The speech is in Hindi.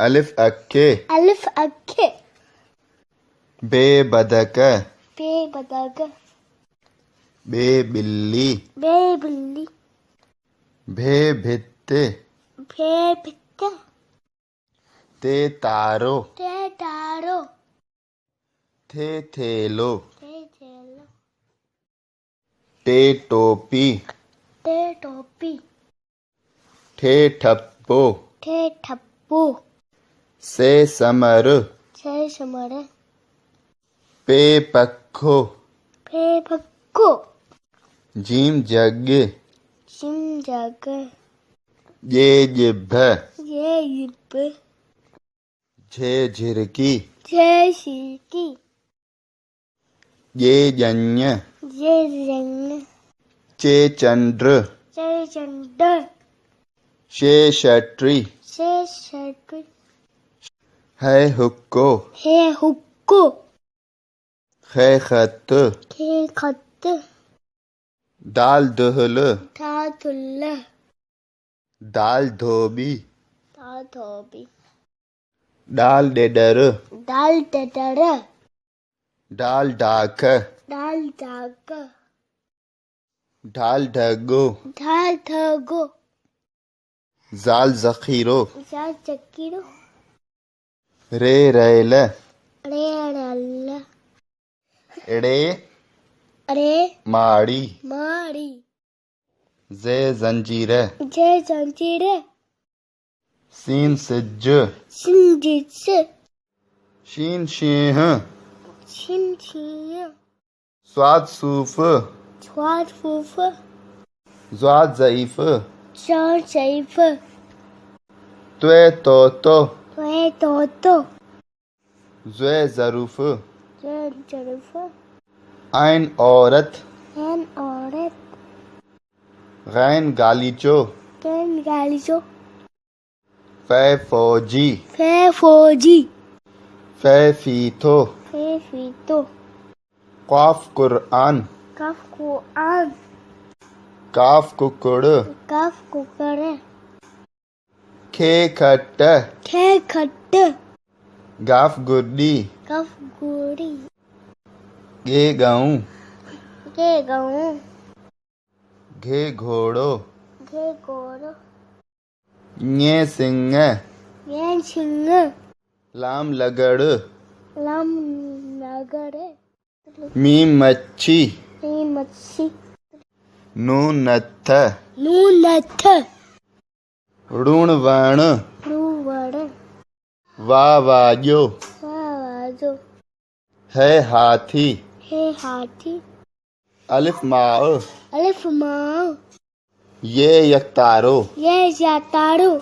अलिफ अक्के अलिफ अक्के बे बदक बे बदक बे बिल्ली बे बिल्ली भे भित्ते भे भित्ते ते तारो ते तारो थे थेलो ते थेलो टे टोपी ते टोपी ठे ठप्पो ठे ठप्पू से समर से समर पे पक्खो फे पक्को जीम जग जिम जग ये जिभ ये जिब झे झिरकी जे शिकी ये जन्य ये रंग चे चंद्र जे चंद्र शे शट्री से शट है हुक्को है हुक्को खे खत के खत दाल दुहल धातुल दाल धोबी धातोबी डाल डेडर दाल डडर डाल डाक दाल दाग ढाल ढगो धाल धगो जाल जखीरो जा चक्कीरो रे रैल रे रल एड़े अरे माड़ी मारी जे जंजीर जे जंजीर सीन सिज सिंजिस शीन शीह छिन छिय स्वाद सूफ स्वाद फूफ ज्वाद ज़ईफ चार सैफ त्वे तोतो वे तोतो ज़्वे ज़रूफ जे जरूफ आइन औरत एन औरत गैन गालीचो कैन गालिजो फै फौजी फे फौजी फै फीथो फे फीतो क़ाफ कुरआन कफ कुआन काफ कुकुड़ कफ कुकर खे खट खे खट गाफ गुड्डी कफ गुड़ी गे गाऊं गे गऊ घे घोड़ो घे गोरो ञे सिंह ये सिंह लाम लगड़ लम नगर मीम मच्छी ये मच्छी नून नत्थ नून नथ ऋण वण रूवड़ वाजो वाजो है हाथी हे हाथी अलिफ माओ अलिफ माँ ये यकतारो ये जातारो